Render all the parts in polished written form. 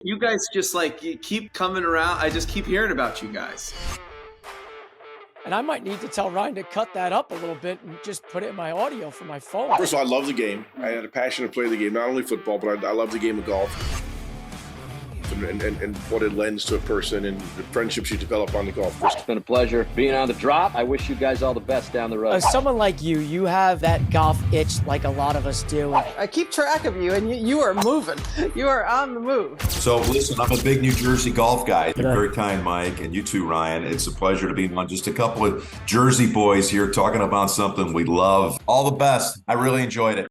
You guys just like you keep coming around. I just keep hearing about you guys. And I might need to tell Ryan to cut that up a little bit and just put it in my audio for my phone. First of all, I love the game. I had a passion to play the game, not only football, but I love the game of golf. And what it lends to a person and the friendships you develop on the golf course. It's been a pleasure being on the drop. I wish you guys all the best down the road. As someone like you have that golf itch like a lot of us do. I keep track of you, and you are moving. You are on the move. So listen, I'm a big New Jersey golf guy. You're very kind, Mike, and you too, Ryan. It's a pleasure to be on just a couple of Jersey boys here talking about something we love. All the best. I really enjoyed it.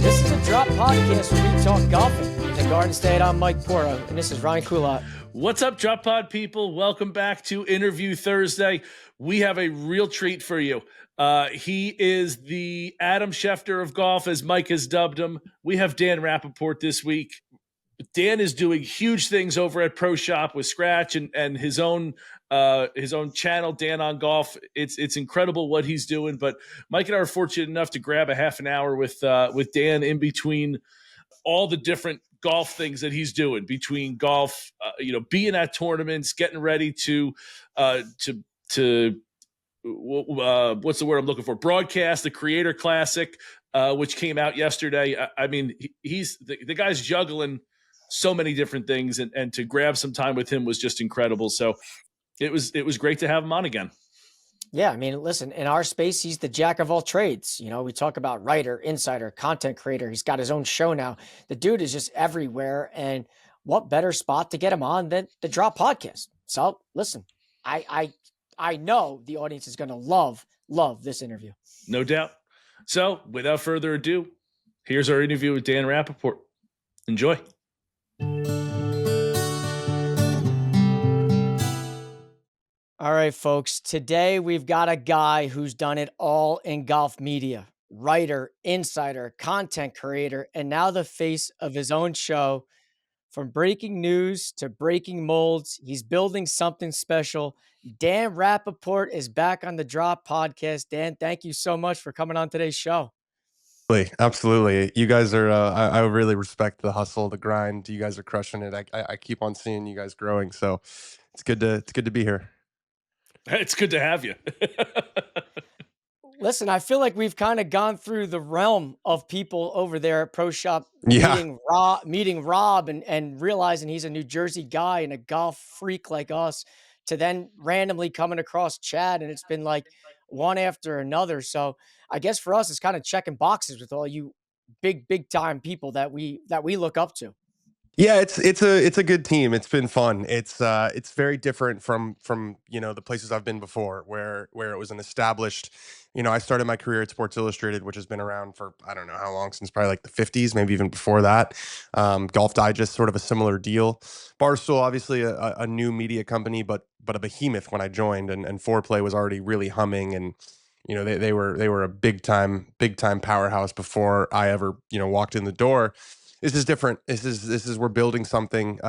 This is a Drop Podcast where we talk golfing. In the Garden State, I'm Mike Poro, and this is Ryan Coulott. What's up, Drop Pod people? Welcome back to Interview Thursday. We have a real treat for you. He is the Adam Schefter of golf, as Mike has dubbed him. We have Dan Rapaport this week. Dan is doing huge things over at Pro Shop with Skratch and his own channel, Dan on Golf. It's incredible what he's doing. But Mike and I are fortunate enough to grab a half an hour with Dan in between all the different golf things that he's doing, between golf, being at tournaments, getting ready to what's the word I'm looking for? Broadcast the Creator Classic, which came out yesterday. I mean, he's the guy's juggling so many different things, and to grab some time with him was just incredible. So it was great to have him on again. Yeah, I mean, listen, in our space, he's the jack of all trades. You know, we talk about writer, insider, content creator. He's got his own show now. The dude is just everywhere. And what better spot to get him on than the Drop Podcast? So listen, I know the audience is going to love this interview. No doubt. So without further ado, here's our interview with Dan Rapaport. Enjoy. All right, folks. Today we've got a guy who's done it all in golf media. Writer, insider, content creator, and now the face of his own show. From breaking news to breaking molds, he's building something special. Dan Rapaport is back on the Drop Podcast. Dan, thank you so much for coming on today's show. Absolutely. You guys are, I really respect the hustle, the grind. You guys are crushing it. I keep on seeing you guys growing. So it's good to be here. It's good to have you. Listen, I feel like we've kind of gone through the realm of people over there at Pro Shop, meeting Rob and realizing he's a New Jersey guy and a golf freak like us, to then randomly coming across Chad, and it's been like one after another. So I guess for us, it's kind of checking boxes with all you big time people that we look up to. Yeah, it's a good team. It's been fun. It's very different from the places I've been before, where it was an established. I started my career at Sports Illustrated, which has been around for I don't know how long, since probably like the 50s, maybe even before that. Golf Digest, sort of a similar deal. Barstool, obviously a new media company, but a behemoth when I joined, and Foreplay was already really humming, and they were a big time powerhouse before I ever walked in the door. This is different. This is we're building something,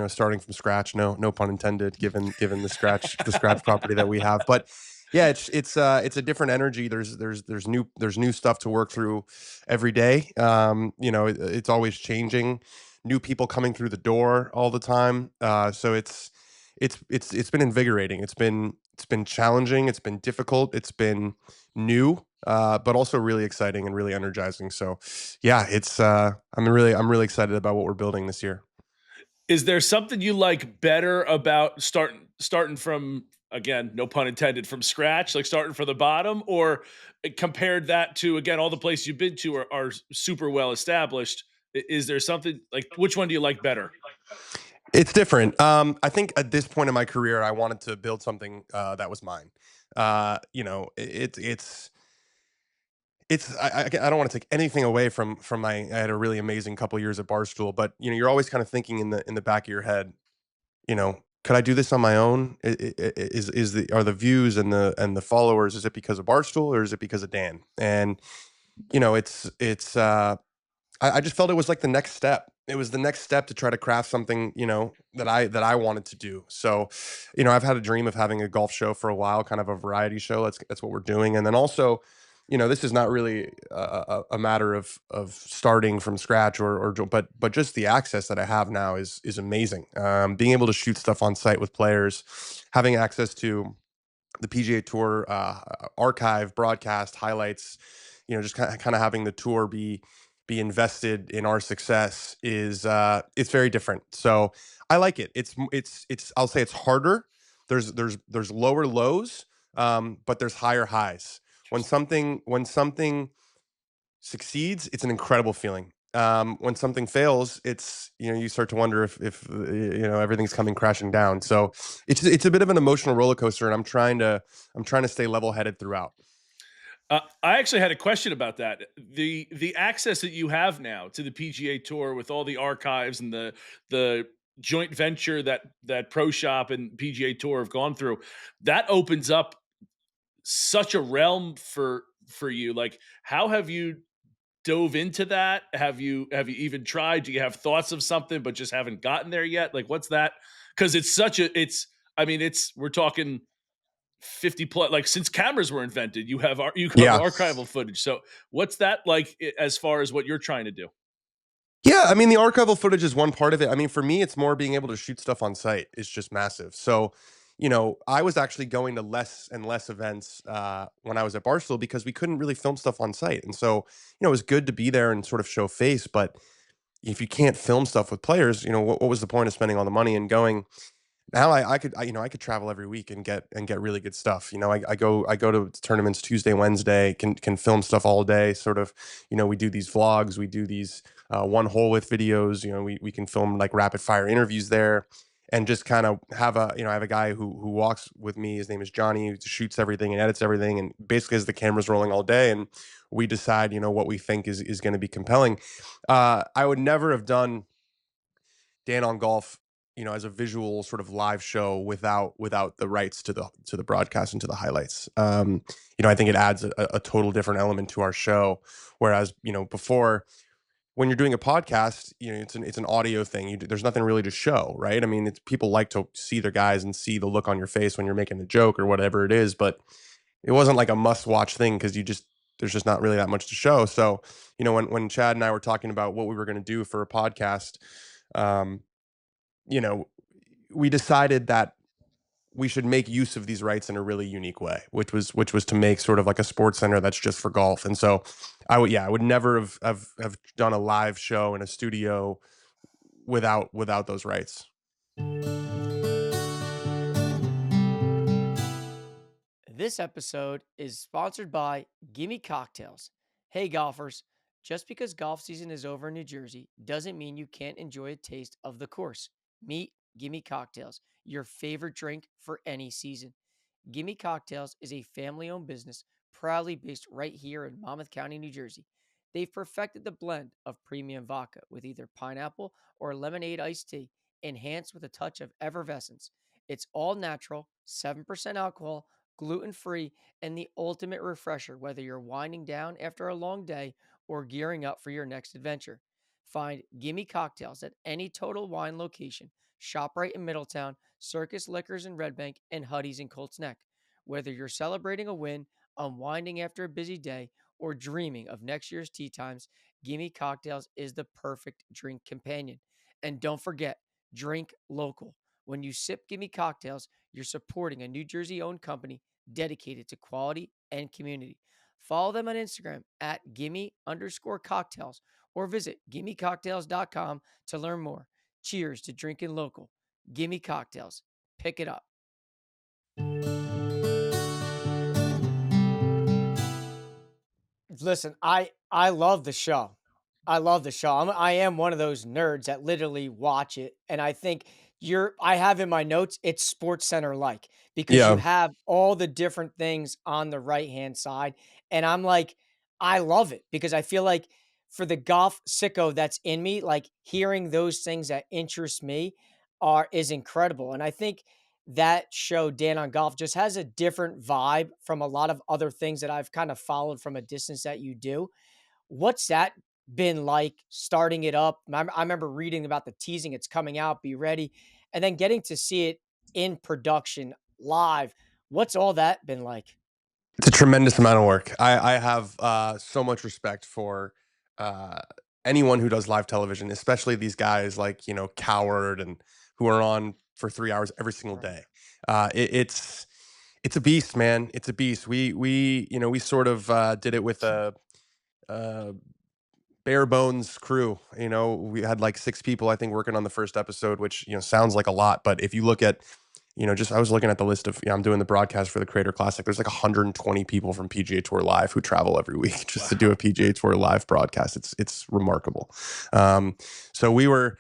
starting from scratch. No pun intended, given the Skratch property that we have. But yeah, it's a different energy. There's new stuff to work through every day. It's always changing. New people coming through the door all the time. So it's been invigorating. It's been challenging. It's been difficult. It's been new. But also really exciting and really energizing. So yeah, I'm really excited about what we're building this year. Is there something you like better about starting from, again, no pun intended, from scratch, like starting from the bottom, or compared that to, again, all the places you've been to are super well established? Is there something like, which one do you like better? It's different. I think at this point in my career, I wanted to build something that was mine. I don't want to take anything away from I had a really amazing couple years at Barstool, but you're always kind of thinking in the back of your head, could I do this on my own? Are the views and the followers, is it because of Barstool or is it because of Dan? And I just felt it was like the next step. It was the next step to try to craft something, that I wanted to do. So, I've had a dream of having a golf show for a while, kind of a variety show. That's what we're doing. And then also, this is not really a matter of starting from scratch but just the access that I have now is amazing. Being able to shoot stuff on site with players, having access to the PGA Tour archive, broadcast, highlights, just kind of having the tour be invested in our success is it's very different. So I like it. It's I'll say it's harder. There's lower lows, but there's higher highs. When something succeeds, it's an incredible feeling. When something fails, it's you start to wonder if everything's coming crashing down. So it's a bit of an emotional roller coaster, and I'm trying to stay level headed throughout. I actually had a question about that. The access that you have now to the PGA Tour with all the archives and the joint venture that Pro Shop and PGA Tour have gone through, that opens up such a realm for you. Like, how have you dove into that? Have you even tried? Do you have thoughts of something but just haven't gotten there yet? Like, what's that? Because we're talking 50 plus, like, since cameras were invented, you have Yeah. archival footage. So what's that like as far as what you're trying to do? Yeah, I mean, the archival footage is one part of it. I mean, for me, it's more being able to shoot stuff on site is just massive. So, I was actually going to less and less events when I was at Barstool because we couldn't really film stuff on site. And so, it was good to be there and sort of show face. But if you can't film stuff with players, what was the point of spending all the money and going? Now I could travel every week and get really good stuff. I go to tournaments Tuesday, Wednesday, can film stuff all day. Sort of, we do these vlogs, we do these one hole with videos. We can film like rapid fire interviews there, and just kind of have I have a guy who walks with me. His name is Johnny, who shoots everything and edits everything, and basically as the camera's rolling all day, and we decide what we think is going to be compelling. I would never have done Dan on Golf, as a visual sort of live show without the rights to the broadcast and to the highlights. I think it adds a total different element to our show. Whereas, before, when you're doing a podcast, it's an audio thing. There's nothing really to show, right? I mean, people like to see their guys and see the look on your face when you're making a joke or whatever it is, but it wasn't like a must-watch thing because there's just not really that much to show. So, when Chad and I were talking about what we were going to do for a podcast, you know, we decided that we should make use of these rights in a really unique way, which was to make sort of like a sports center that's just for golf. And so I would never have done a live show in a studio without those rights. This episode is sponsored by Gimme Cocktails. Hey golfers, just because golf season is over in New Jersey doesn't mean you can't enjoy a taste of the course. Meet Gimme Cocktails, your favorite drink for any season. Gimme Cocktails is a family-owned business proudly based right here in Monmouth County, New Jersey. They've perfected the blend of premium vodka with either pineapple or lemonade iced tea, enhanced with a touch of effervescence. It's all natural, 7% alcohol, gluten-free, and the ultimate refresher whether you're winding down after a long day or gearing up for your next adventure. Find Gimme Cocktails at any Total Wine location, ShopRite in Middletown, Circus Liquors in Red Bank, and Huddy's in Colts Neck. Whether you're celebrating a win, unwinding after a busy day, or dreaming of next year's tee times, Gimme Cocktails is the perfect drink companion. And don't forget, drink local. When you sip Gimme Cocktails, you're supporting a New Jersey owned company dedicated to quality and community. Follow them on Instagram at gimme_cocktails or visit gimmecocktails.com to learn more. Cheers to drinking local. Gimme Cocktails. Pick it up. Listen, I love the show. I love the show. I am one of those nerds that literally watch it, and I think I have in my notes it's Sports Center like because you Yeah. have all the different things on the right hand side, and I'm like, I love it because I feel like for the golf sicko that's in me, like hearing those things that interest me is incredible, and I think that show Dan on Golf just has a different vibe from a lot of other things that I've kind of followed from a distance that you do. What's that been like starting it up? I remember reading about the teasing, it's coming out, be ready, and then getting to see it in production live. What's all that been like? It's a tremendous amount of work. I have so much respect for uh, anyone who does live television, especially these guys like, Coward and who are on for 3 hours every single day. It's a beast, man. It's a beast. We sort of did it with a bare bones crew. We had like 6 people, I think, working on the first episode, which, sounds like a lot. But if you look at, just I was looking at the list of, I'm doing the broadcast for the Creator Classic. There's like 120 people from PGA Tour Live who travel every week just to do a PGA Tour Live broadcast. It's remarkable. So we were,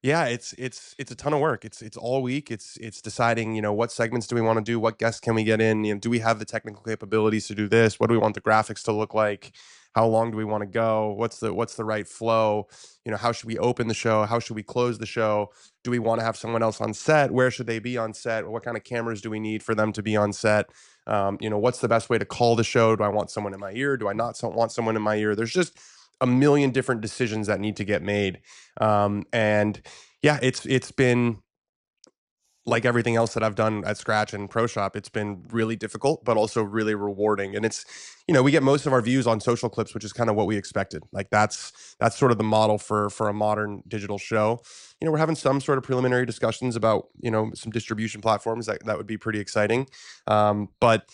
yeah, it's a ton of work. It's all week. It's deciding, what segments do we want to do? What guests can we get in? Do we have the technical capabilities to do this? What do we want the graphics to look like? How long do we want to go? What's the right flow? How should we open the show? How should we close the show? Do we want to have someone else on set? Where should they be on set? What kind of cameras do we need for them to be on set? What's the best way to call the show? Do I want someone in my ear? Do I not want someone in my ear? There's just a million different decisions that need to get made. And yeah, it's been like everything else that I've done at Skratch and Pro Shop. It's been really difficult, but also really rewarding. And it's, we get most of our views on social clips, which is kind of what we expected. Like that's sort of the model for a modern digital show. We're having some sort of preliminary discussions about, some distribution platforms that would be pretty exciting. But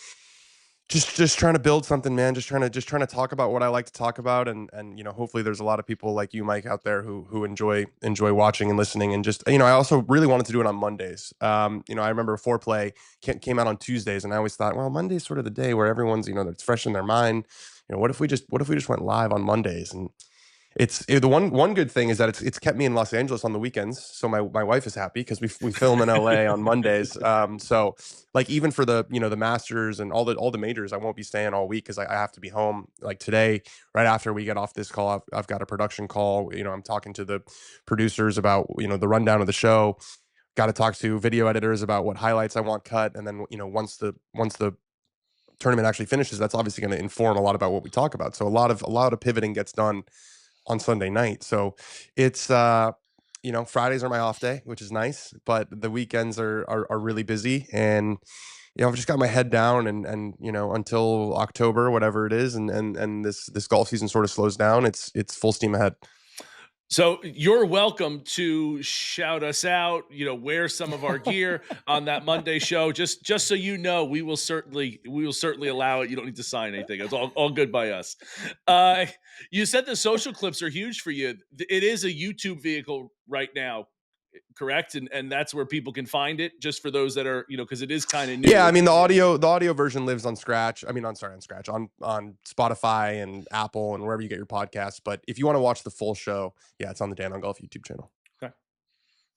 just trying to build something, man. Just trying to talk about what I like to talk about, and hopefully there's a lot of people like you, Mike, out there who enjoy watching and listening. And just, I also really wanted to do it on Mondays. I remember Foreplay came out on Tuesdays, and I always thought, well, Monday's sort of the day where everyone's, it's fresh in their mind. What if we just went live on Mondays? And the one good thing is that it's kept me in Los Angeles on the weekends, so my wife is happy because we film in LA on Mondays. So like even for the the Masters and all the majors, I won't be staying all week because I have to be home. Like today, right after we get off this call, I've got a production call. I'm talking to the producers about the rundown of the show. Got to talk to video editors about what highlights I want cut, and then once the tournament actually finishes, that's obviously going to inform a lot about what we talk about. So a lot of pivoting gets done on Sunday night. So it's Fridays are my off day, which is nice, but the weekends are really busy. And I've just got my head down and until October, whatever it is, and this golf season sort of slows down, it's full steam ahead. So you're welcome to shout us out, wear some of our gear on that Monday show. Just so you know, we will certainly allow it. You don't need to sign anything. It's all good by us. You said the social clips are huge for you. It is a YouTube vehicle right now, correct? And that's where people can find it, just for those that are, because it is kind of new. Yeah, I mean the audio version lives on Skratch. On Skratch, on Spotify and Apple and wherever you get your podcasts. But if you want to watch the full show, yeah, it's on the Dan on Golf YouTube channel. Okay.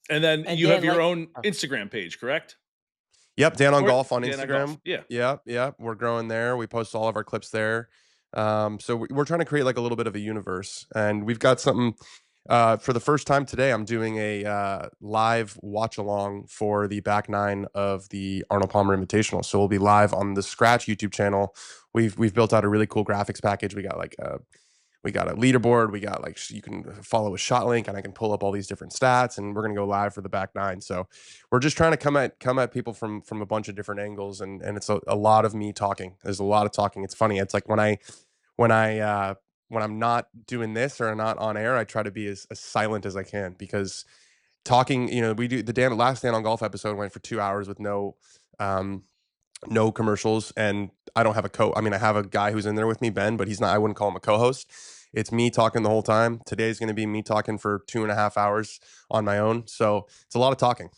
And then you have your own Instagram page, correct? Yep, Dan on Golf on Dan Instagram. On Golf. Yeah. We're growing there. We post all of our clips there. So we're trying to create like a little bit of a universe, and we've got something. For the first time today, I'm doing a live watch along for the back nine of the Arnold Palmer Invitational. So we'll be live on the Skratch YouTube channel. We've built out a really cool graphics package. We got a leaderboard. We got you can follow a shot link, and I can pull up all these different stats. And we're gonna go live for the back nine. So we're just trying to come at people from a bunch of different angles, and it's a lot of me talking. There's a lot of talking. It's funny. It's like when I'm not doing this or not on air, I try to be as silent as I can, because talking, we do the last Dan on Golf episode went for 2 hours with no commercials, and I don't have I have a guy who's in there with me, Ben, but I wouldn't call him a co-host. It's me talking the whole time. Today's going to be me talking for 2.5 hours on my own. So it's a lot of talking.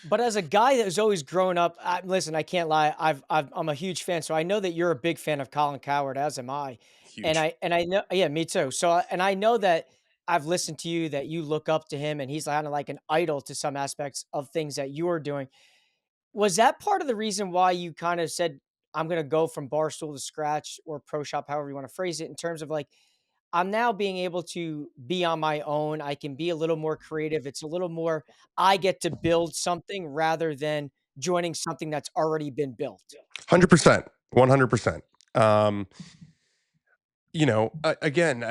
But as a guy that was always growing up, listen, I can't lie. I'm a huge fan. So I know that you're a big fan of Colin Cowherd, as am I. Huge. And I know, yeah, me too. So, and I know that I've listened to you, that you look up to him, and he's kind of like an idol to some aspects of things that you are doing. Was that part of the reason why you kind of said, I'm going to go from Barstool to Skratch or Pro Shop, however you want to phrase it, in terms of like, I'm now being able to be on my own. I can be a little more creative. It's a little more, I get to build something rather than joining something that's already been built. 100%. 100%. you know, again,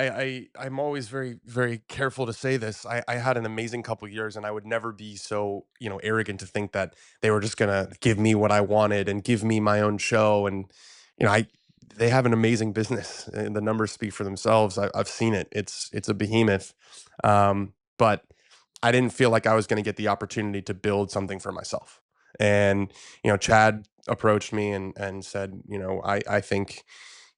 I'm always very, very careful to say this. I had an amazing couple years, and I would never be so, you know, arrogant to think that they were just gonna give me what I wanted and give me my own show. And you know, they have an amazing business, and the numbers speak for themselves. I've seen it. It's a behemoth. But I didn't feel like I was going to get the opportunity to build something for myself. And you know, Chad approached me and said, you know, I think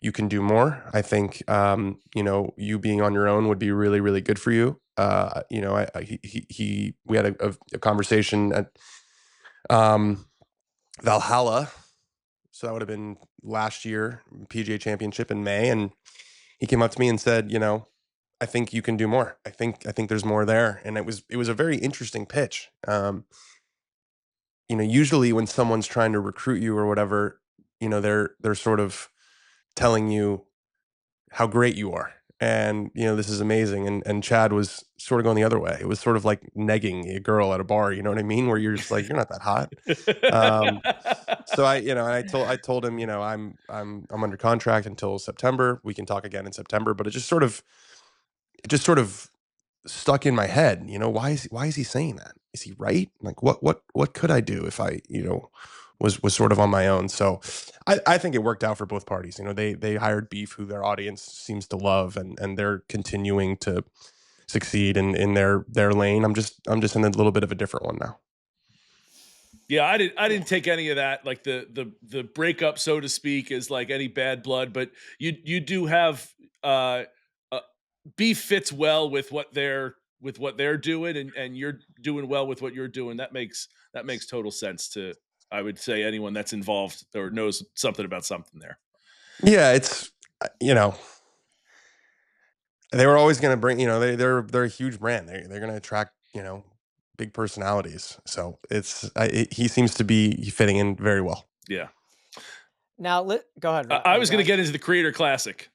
you can do more. I think, you know, you being on your own would be really, really good for you. You know, we had a conversation at um, Valhalla. So that would have been last year, PGA Championship in May. And he came up to me and said, you know, I think you can do more. I think there's more there. And it was a very interesting pitch. You know, usually when someone's trying to recruit you or whatever, you know, they're sort of telling you how great you are. And, you know, this is amazing. And Chad was sort of going the other way. It was sort of like negging a girl at a bar, you know what I mean? Where you're just like, you're not that hot. So you know, and I told him, you know, I'm under contract until September. We can talk again in September, but it just sort of stuck in my head. You know, why is he saying that? Is he right? Like, what could I do if I, you know, was sort of on my own? So I think it worked out for both parties. You know, they hired Beef, who their audience seems to love, and they're continuing to succeed in their lane. I'm just in a little bit of a different one now. Yeah, I didn't take any of that, like the breakup, so to speak, is like any bad blood, but you do have uh Beef fits well with what they're doing, and you're doing well with what you're doing. That makes total sense to, I would say, anyone that's involved or knows something about something there. Yeah, it's you know, they were always going to bring, you know, they're a huge brand. They're going to attract, you know, big personalities. So he seems to be fitting in very well. Yeah. Now, go ahead. I was going to get into the Creator Classic.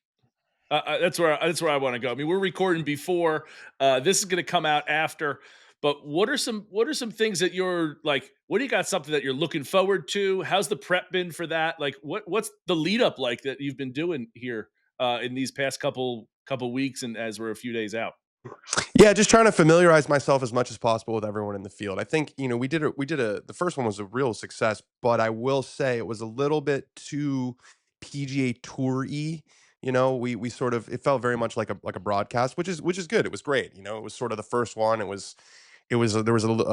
That's where I want to go. I mean, we're recording before. This is going to come out after. But what are some things that you're like? What do you got? Something that you're looking forward to? How's the prep been for that? Like, what's the lead up like that you've been doing here in these past couple weeks, and as we're a few days out? Yeah, just trying to familiarize myself as much as possible with everyone in the field. I think, you know, the first one was a real success, but I will say it was a little bit too PGA Tour-y. You know, we sort of, it felt very much like a broadcast, which is good. It was great. You know, it was sort of the first one. There was a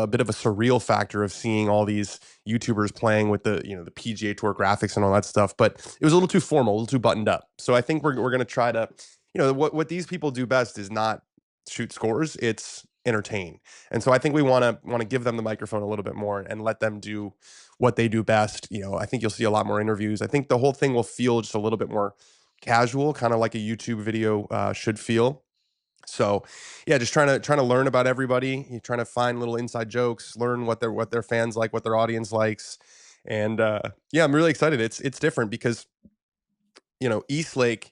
bit of a surreal factor of seeing all these YouTubers playing with the, you know, the PGA Tour graphics and all that stuff, but it was a little too formal, a little too buttoned up. So I think we're going to try to, you know, what these people do best is not shoot scores, it's entertain. And so I think we want to give them the microphone a little bit more and let them do what they do best. You know, I think you'll see a lot more interviews. I think the whole thing will feel just a little bit more casual, kind of like a YouTube video should feel. So yeah, just trying to learn about everybody. You're trying to find little inside jokes, learn what their fans like, what their audience likes. And yeah, I'm really excited. It's different because, you know, Eastlake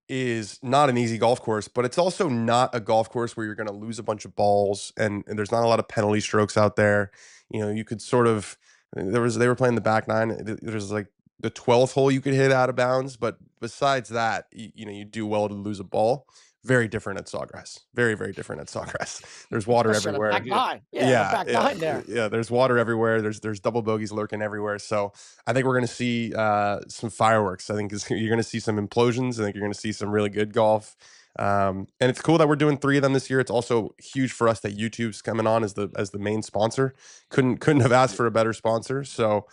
is not an easy golf course, but it's also not a golf course where you're going to lose a bunch of balls, and there's not a lot of penalty strokes out there. You know, you could sort of, they were playing the back nine. There's like the 12th hole you could hit out of bounds, but besides that, you know, you do well to lose a ball. Very different at Sawgrass. Very, very different at Sawgrass. There's water everywhere. Back nine. Yeah, back nine there. Yeah, there's water everywhere. There's double bogeys lurking everywhere. So I think we're going to see some fireworks. I think you're going to see some implosions. I think you're going to see some really good golf. And it's cool that we're doing 3 of them this year. It's also huge for us that YouTube's coming on as the main sponsor. Couldn't have asked for a better sponsor. So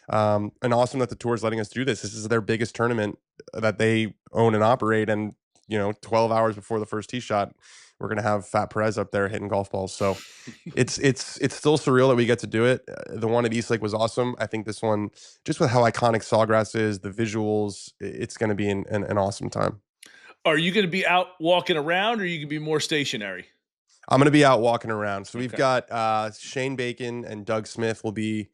and awesome that the tour is letting us do this. This is their biggest tournament that they own and operate, and you know, 12 hours before the first tee shot, we're going to have Fat Perez up there hitting golf balls. So it's still surreal that we get to do it. The one at Eastlake was awesome. I think this one, just with how iconic Sawgrass is, the visuals, it's going to be an awesome time. Are you going to be out walking around, or are you going to be more stationary? I'm going to be out walking around. So we've got Shane Bacon and Doug Smith will be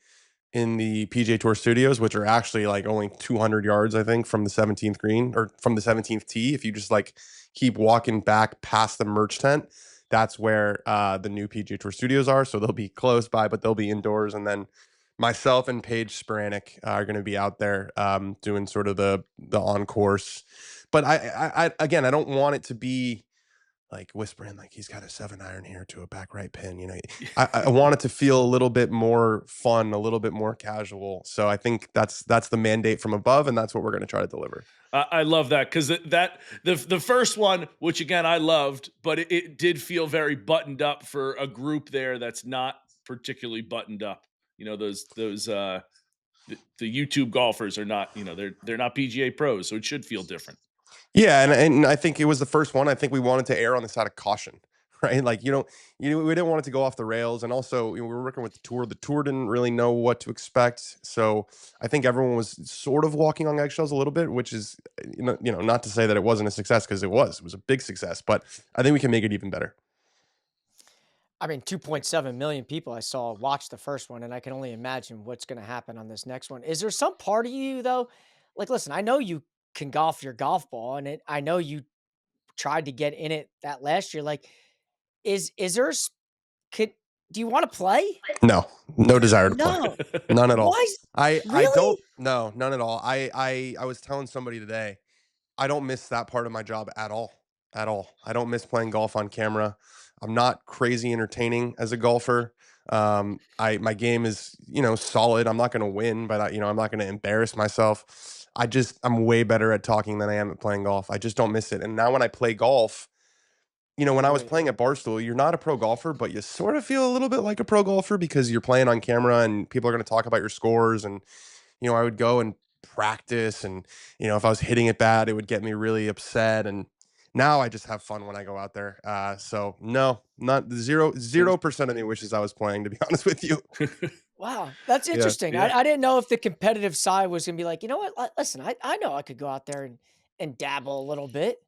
in the PGA Tour studios, which are actually like only 200 yards, I think, from the 17th green, or from the 17th tee. If you just like keep walking back past the merch tent, that's where the new PGA Tour studios are. So they'll be close by, but they'll be indoors. And then myself and Paige Sporanic are going to be out there doing sort of the on-course but I again, I don't want it to be like whispering like he's got a 7-iron here to a back right pin. You know, I want it to feel a little bit more fun, a little bit more casual. So I think that's the mandate from above, and that's what we're going to try to deliver. I love that, because the first one, which again I loved, but it did feel very buttoned up for a group there that's not particularly buttoned up. You know, the YouTube golfers are not, you know, they're not PGA pros, so it should feel different. Yeah, and I think it was the first one. I think we wanted to err on the side of caution, right? Like we didn't want it to go off the rails, and also we were working with the tour. The tour didn't really know what to expect, so I think everyone was sort of walking on eggshells a little bit, which is not to say that it wasn't a success, because it was a big success, but I think we can make it even better. I mean, 2.7 million people I saw watch the first one, and I can only imagine what's going to happen on this next one. Is there some part of you though, like, listen, I know you can golf your golf ball, and I know you tried to get in it that last year. Like, is there do you want to play? No desire to play. No, None at all. why? I Really? don't. No, none at all. I was telling somebody today, I don't miss that part of my job at all. At all. I don't miss playing golf on camera. I'm not crazy entertaining as a golfer. My game is, solid. I'm not going to win, but I'm not going to embarrass myself. I'm way better at talking than I am at playing golf. I just don't miss it. And now when I play golf, when I was playing at Barstool, you're not a pro golfer, but you sort of feel a little bit like a pro golfer because you're playing on camera and people are going to talk about your scores. And, I would go and practice, and, if I was hitting it bad, it would get me really upset. And now I just have fun when I go out there. So no, not 0% of me wishes I was playing, to be honest with you. Wow, that's interesting. Yeah. I didn't know if the competitive side was gonna be like, you know what? Listen, I know I could go out there and dabble a little bit.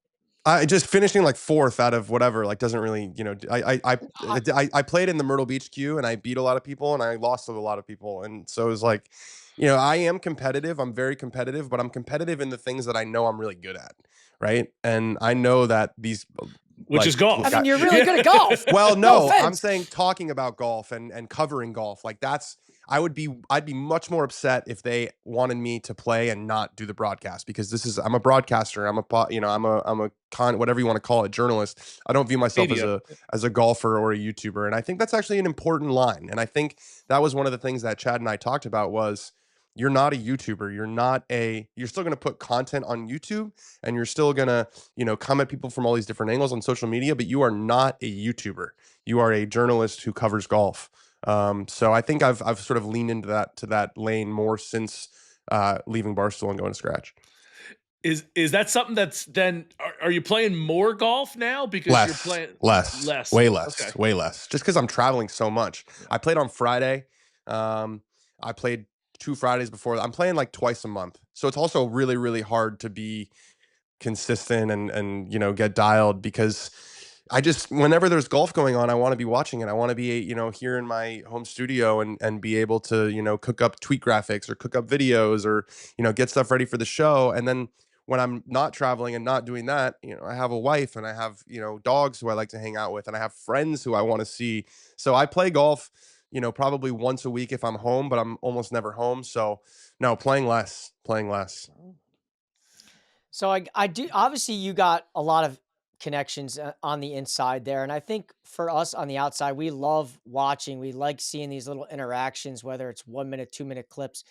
I just finishing like 4th out of whatever, like, doesn't really, I played in the Myrtle Beach queue, and I beat a lot of people, and I lost to a lot of people. And so it was like, I am competitive. I'm very competitive, but I'm competitive in the things that I know I'm really good at. Right. And I know that which is golf. I mean, you're really good at golf. Well, No I'm offense. saying talking about golf and covering golf. Like I'd be much more upset if they wanted me to play and not do the broadcast, because I'm a broadcaster. I'm a whatever you want to call it, journalist. I don't view myself as a golfer or a YouTuber. And I think that's actually an important line. And I think that was one of the things that Chad and I talked about was, you're not a YouTuber. You're still going to put content on YouTube, and you're still going to, come at people from all these different angles on social media, but you are not a YouTuber. You are a journalist who covers golf. So I think I've sort of leaned into that lane more since leaving Barstool and going to Skratch. Is that something that's then, are you playing more golf now because you're playing less, way less, okay. way less, just because I'm traveling so much. I played on Friday. I played 2 Fridays before. I'm playing like twice a month. So it's also really, really hard to be consistent and get dialed, because whenever there's golf going on, I want to be watching it. I want to be, here in my home studio and be able to, cook up tweet graphics or cook up videos or, get stuff ready for the show. And then when I'm not traveling and not doing that, I have a wife, and I have, dogs who I like to hang out with, and I have friends who I want to see. So I play golf, probably once a week if I'm home, but I'm almost never home. So no, playing less. So I do, obviously you got a lot of connections on the inside there. And I think for us on the outside, we love watching, we like seeing these little interactions, whether it's 1 minute, 2 minute clips.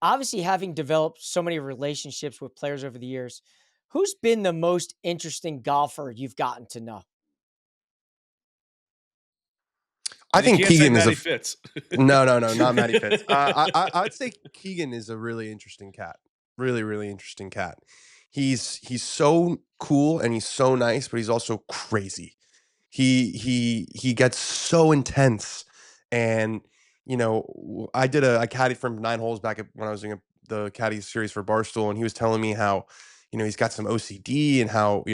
Obviously, having developed so many relationships with players over the years, who's been the most interesting golfer you've gotten to know? I think Keegan is Fitz. No, not Matty Fitz. I'd say Keegan is a really interesting cat. Really, really interesting cat. He's so cool and he's so nice, but he's also crazy. He gets so intense. And I did a caddy from 9 holes back when I was doing the caddy series for Barstool, and he was telling me how he's got some OCD, and how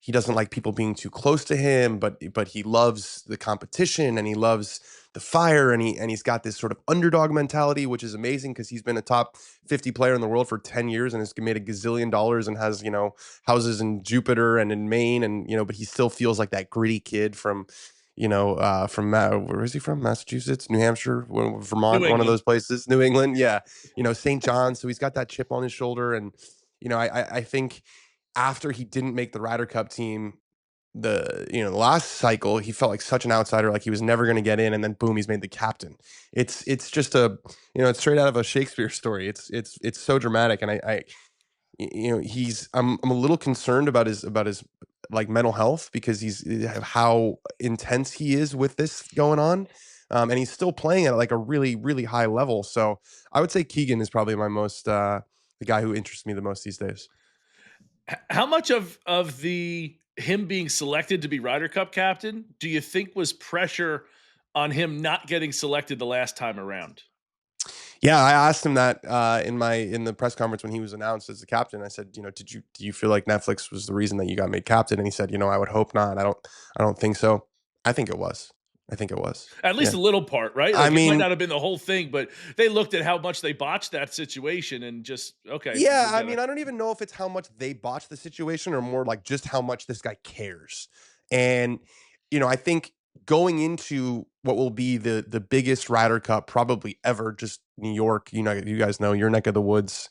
he doesn't like people being too close to him, but he loves the competition, and he loves the fire, and he's got this sort of underdog mentality, which is amazing, because he's been a top 50 player in the world for 10 years and has made $1 gazillion and has houses in Jupiter and in Maine, and but he still feels like that gritty kid from where is he from? Massachusetts, New Hampshire, Vermont, one of those places, New England. Yeah. St. John. So he's got that chip on his shoulder. And, I think after he didn't make the Ryder Cup team the last cycle, he felt like such an outsider, like he was never going to get in, and then boom, he's made the captain. It's just a it's straight out of a Shakespeare story. It's so dramatic, and I I'm a little concerned about his like mental health, because he's how intense he is with this going on. And he's still playing at like a really, really high level. So I would say Keegan is probably my most the guy who interests me the most these days. How much of the him being selected to be Ryder Cup captain do you think was pressure on him not getting selected the last time around? Yeah, I asked him that in the press conference when he was announced as the captain. I said, do you feel like Netflix was the reason that you got made captain? And he said, I would hope not. I don't think so. I think it was. At least Yeah. a little part, right? Like, I mean, it might not have been the whole thing, but they looked at how much they botched that situation and just, okay. yeah, I mean, I don't even know if it's how much they botched the situation or more like just how much this guy cares. And, I think going into what will be the biggest Ryder Cup probably ever, just New York, you guys know your neck of the woods,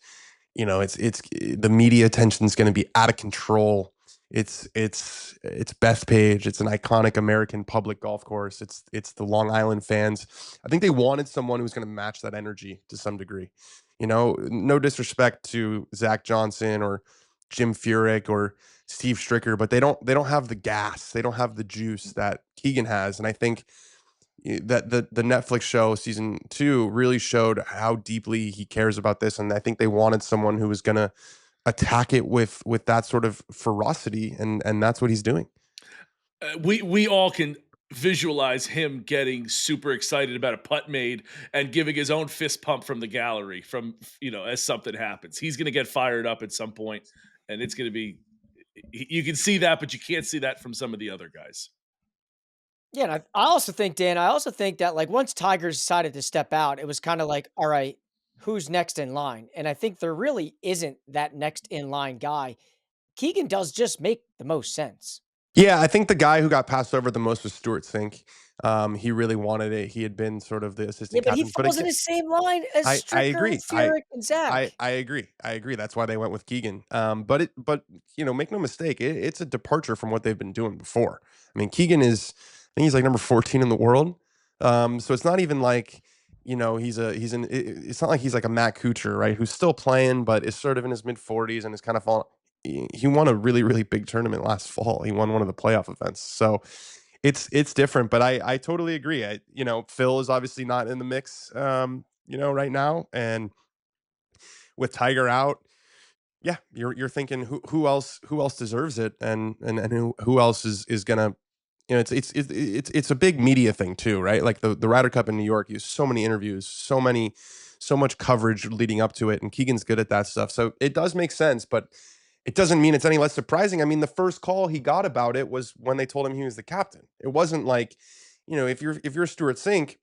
it's the media attention is going to be out of control. It's Bethpage. It's an iconic American public golf course. It's the Long Island fans. I think they wanted someone who was going to match that energy to some degree. No disrespect to Zach Johnson or Jim Furyk or Steve Stricker, but they don't have the gas. They don't have the juice that Keegan has. And I think that the Netflix show season 2 really showed how deeply he cares about this. And I think they wanted someone who was going to attack it with that sort of ferocity, and that's what he's doing. We all can visualize him getting super excited about a putt made and giving his own fist pump from the gallery as something happens. He's going to get fired up at some point, and it's going to be, you can see that, but you can't see that from some of the other guys. Yeah, and I also think, Dan, that like once Tigers decided to step out, it was kind of like, all right, who's next in line? And I think there really isn't that next in line guy. Keegan does just make the most sense. Yeah, I think the guy who got passed over the most was Stuart Sink. He really wanted it. He had been sort of the assistant Yeah, but he captain. falls in the same line as Stricker, I agree. Furyk, and Zach. I agree. That's why they went with Keegan. But make no mistake, it's a departure from what they've been doing before. I mean, Keegan is, I think he's like number 14 in the world. So it's not even like, it's not like he's like a Matt Kuchar, right? Who's still playing, but is sort of in his mid 40s and is kind of falling. He won a really, really big tournament last fall. He won one of the playoff events. So it's different, but I totally agree. Phil is obviously not in the mix, right now. And with Tiger out, yeah, you're thinking who else deserves it, and who else is gonna, it's a big media thing too, right? Like the Ryder Cup in New York, you have so many interviews, so much coverage leading up to it, and Keegan's good at that stuff. So it does make sense, but it doesn't mean it's any less surprising. I mean, the first call he got about it was when they told him he was the captain. It wasn't like, if you're Stuart Sink,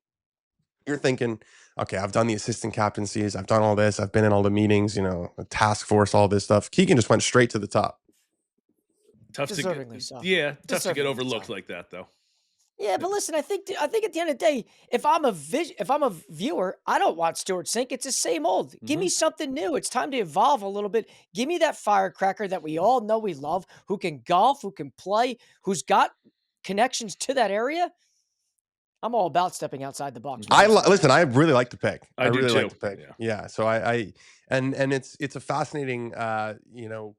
you're thinking, okay, I've done the assistant captaincies, I've done all this, I've been in all the meetings, the task force, all this stuff. Keegan just went straight to the top. Tough to get overlooked like that, though. Yeah, but listen, I think at the end of the day, if I'm a viewer, I don't want Stuart Sink. It's the same old. Give me something new. It's time to evolve a little bit. Give me that firecracker that we all know we love, who can golf, who can play, who's got connections to that area. I'm all about stepping outside the box. Listen, I really like the pick. I really like the pick. Yeah. So and it's a fascinating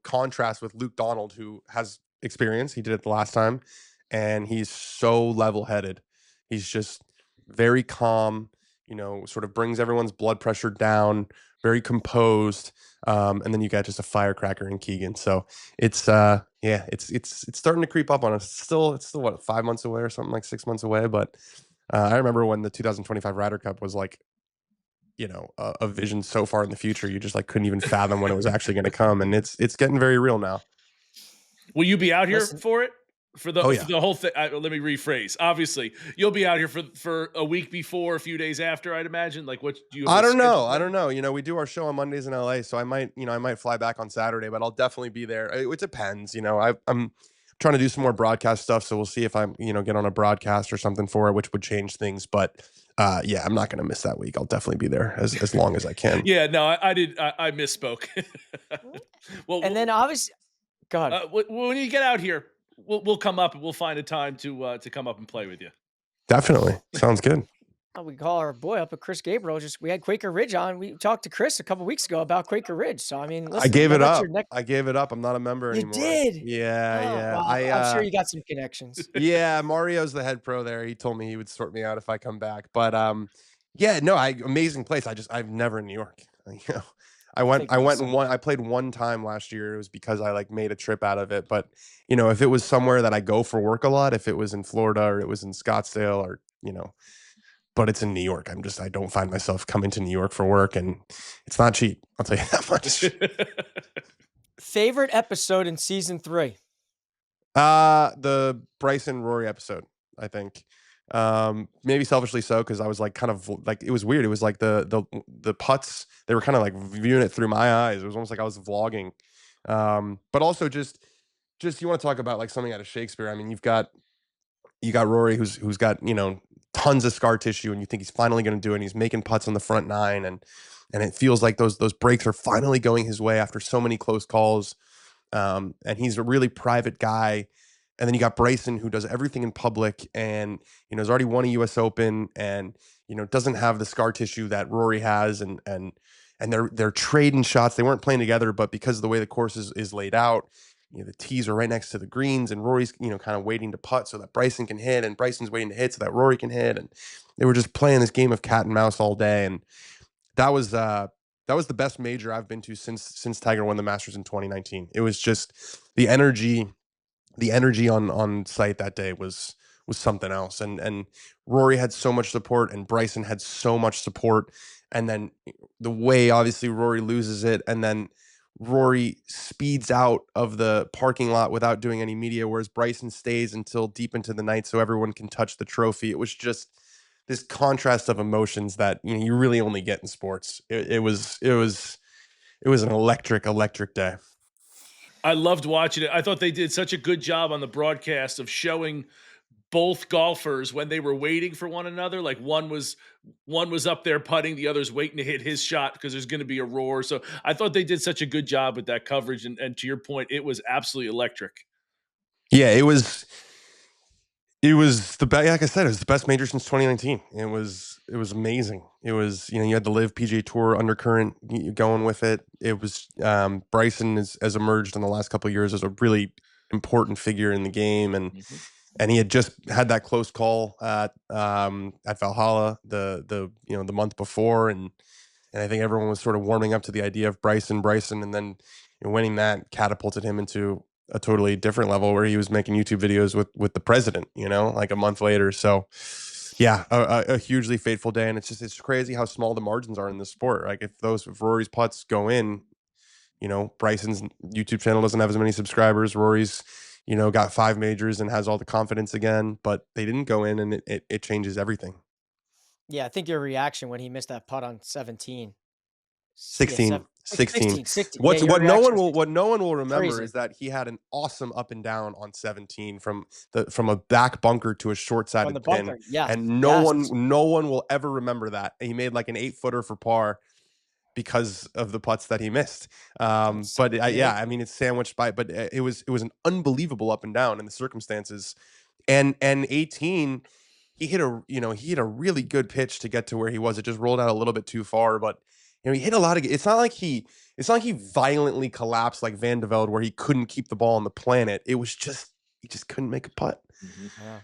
contrast with Luke Donald, who has experience. He did it the last time, and he's so level-headed. He's just very calm, sort of brings everyone's blood pressure down, very composed. And then you got just a firecracker in Keegan. So it's starting to creep up on us. It's still what, 5 months away or something, like 6 months away, but I remember when the 2025 Ryder Cup was like, a vision so far in the future, you just like couldn't even fathom when it was actually going to come, and it's getting very real now. Will you be out here for it? For the whole thing? Let me rephrase. Obviously, you'll be out here for a week before, a few days after, I'd imagine. Like, what do you? I don't know. We do our show on Mondays in LA, so I might fly back on Saturday, but I'll definitely be there. It depends. I'm trying to do some more broadcast stuff, so we'll see if I'm get on a broadcast or something for it, which would change things. But I'm not going to miss that week. I'll definitely be there as long as I can. Yeah, no, I misspoke. Well, and then obviously, Go ahead. When you get out here, we'll come up and we'll find a time to come up and play with you. Definitely. Sounds good. We call our boy up at Chris Gabriel. We had Quaker Ridge on. We talked to Chris a couple weeks ago about Quaker Ridge. So I mean, listen, I gave it that's up. your next. I gave it up. I'm not a member You anymore. did? Yeah, Oh, yeah. well, I'm sure you got some connections. Yeah, Mario's the head pro there. He told me he would sort me out if I come back. But yeah, no, amazing place. I've never in New York. You know, I played one time last year. It was because I like made a trip out of it. But you know, if it was somewhere that I go for work a lot, if it was in Florida or it was in Scottsdale or, you know, but it's in New York. I don't find myself coming to New York for work, and it's not cheap. I'll tell you that much. Favorite episode in season 3? The Bryson Rory episode, I think. Maybe selfishly so, because I was like kind of like, it was weird. It was like the putts, they were kind of like viewing it through my eyes. It was almost like I was vlogging. But also just you want to talk about like something out of Shakespeare. I mean, you got Rory who's got, you know, tons of scar tissue, and you think he's finally going to do it. And he's making putts on the front 9, and it feels like those breaks are finally going his way after so many close calls. And he's a really private guy. And then you got Bryson, who does everything in public, and you know has already won a U.S. Open, and you know doesn't have the scar tissue that Rory has, and they're trading shots. They weren't playing together, but because of the way the course is laid out, you know, the tees are right next to the greens, and Rory's, you know, kind of waiting to putt so that Bryson can hit, and Bryson's waiting to hit so that Rory can hit, and they were just playing this game of cat and mouse all day, and that was the best major I've been to since Tiger won the Masters in 2019. It was just the energy on site that day was something else, and Rory had so much support, and Bryson had so much support, and then the way obviously Rory loses it, and then Rory speeds out of the parking lot without doing any media, whereas Bryson stays until deep into the night so everyone can touch the trophy. It was just this contrast of emotions that, you know, you really only get in sports. It was an electric day. I loved watching it. I thought they did such a good job on the broadcast of showing both golfers when they were waiting for one another. Like one was up there putting, the other's waiting to hit his shot because there's going to be a roar. So I thought they did such a good job with that coverage. And to your point, it was absolutely electric. Yeah, it was the best. Like I said, it was the best major since 2019. It was amazing. It was, you know, you had the Live PGA Tour undercurrent going with it. It was Bryson has emerged in the last couple of years as a really important figure in the game, and he had just had that close call at Valhalla the month before, and I think everyone was sort of warming up to the idea of Bryson, and then, you know, winning that catapulted him into a totally different level where he was making YouTube videos with the president, you know, like a month later. So yeah, a hugely fateful day. And it's crazy how small the margins are in this sport. Like if Rory's putts go in, you know, Bryson's YouTube channel doesn't have as many subscribers. Rory's, you know, got 5 majors and has all the confidence again, but they didn't go in, and it changes everything. Yeah, I think your reaction when he missed that putt on 17. 16. 16. What no one will remember crazy. is that he had an awesome up and down on 17 from a back bunker to a short-sided pin. Yes. And no one will ever remember that. He made like an 8-footer for par because of the putts that he missed. I mean, it's sandwiched by, but it was an unbelievable up and down in the circumstances. And 18, he hit a really good pitch to get to where he was. It just rolled out a little bit too far, but you know, he hit a lot of. It's not like he violently collapsed like Van de Velde, where he couldn't keep the ball on the planet. It was just he just couldn't make a putt. Yeah.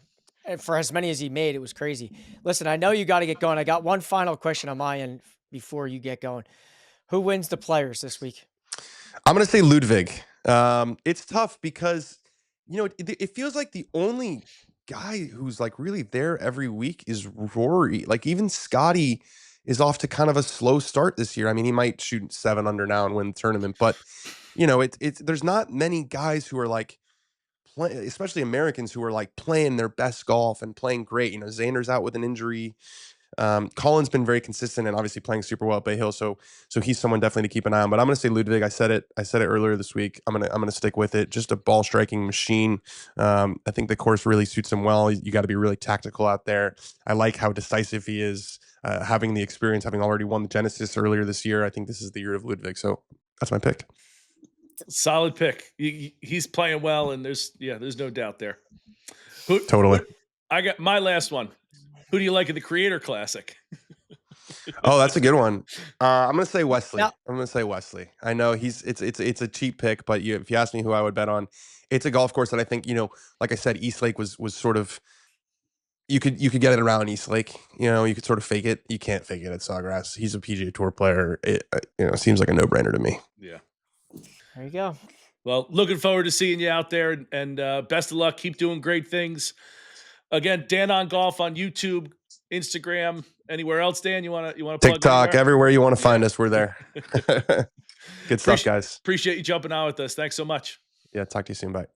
And for as many as he made, it was crazy. Listen, I know you got to get going. I got one final question on my end before you get going. Who wins the Players this week? I'm gonna say Ludwig. It's tough because, you know, it feels like the only guy who's like really there every week is Rory. Like even Scotty is off to kind of a slow start this year. I mean, he might shoot 7 under now and win the tournament, but you know, it's there's not many guys who are like especially Americans who are like playing their best golf and playing great. You know, Xander's out with an injury. Colin's been very consistent and obviously playing super well at Bay Hill, so he's someone definitely to keep an eye on. But I'm going to say Ludwig. I said it earlier this week. I'm going to stick with it. Just a ball striking machine. I think the course really suits him well. You got to be really tactical out there. I like how decisive he is. Having the experience, having already won the Genesis earlier this year, I think this is the year of Ludwig. So that's my pick. Solid pick. He's playing well, and there's no doubt there. Totally. I got my last one. Who do you like in the Creator Classic? Oh, that's a good one. I'm gonna say Wesley. Now- I'm gonna say Wesley. I know it's a cheap pick, but if you ask me who I would bet on, it's a golf course that I think, like I said, East Lake was sort of, you could get it around East Lake. You could sort of fake it. You can't fake it at Sawgrass. He's a PGA Tour player. It seems like a no-brainer to me. Yeah. There you go. Well, looking forward to seeing you out there, and best of luck. Keep doing great things. Again, Dan on Golf on YouTube, Instagram, anywhere else. Dan, you want to plug TikTok, anywhere? everywhere you want to find us, we're there. Good stuff, guys. Appreciate you jumping on with us. Thanks so much. Yeah, talk to you soon. Bye.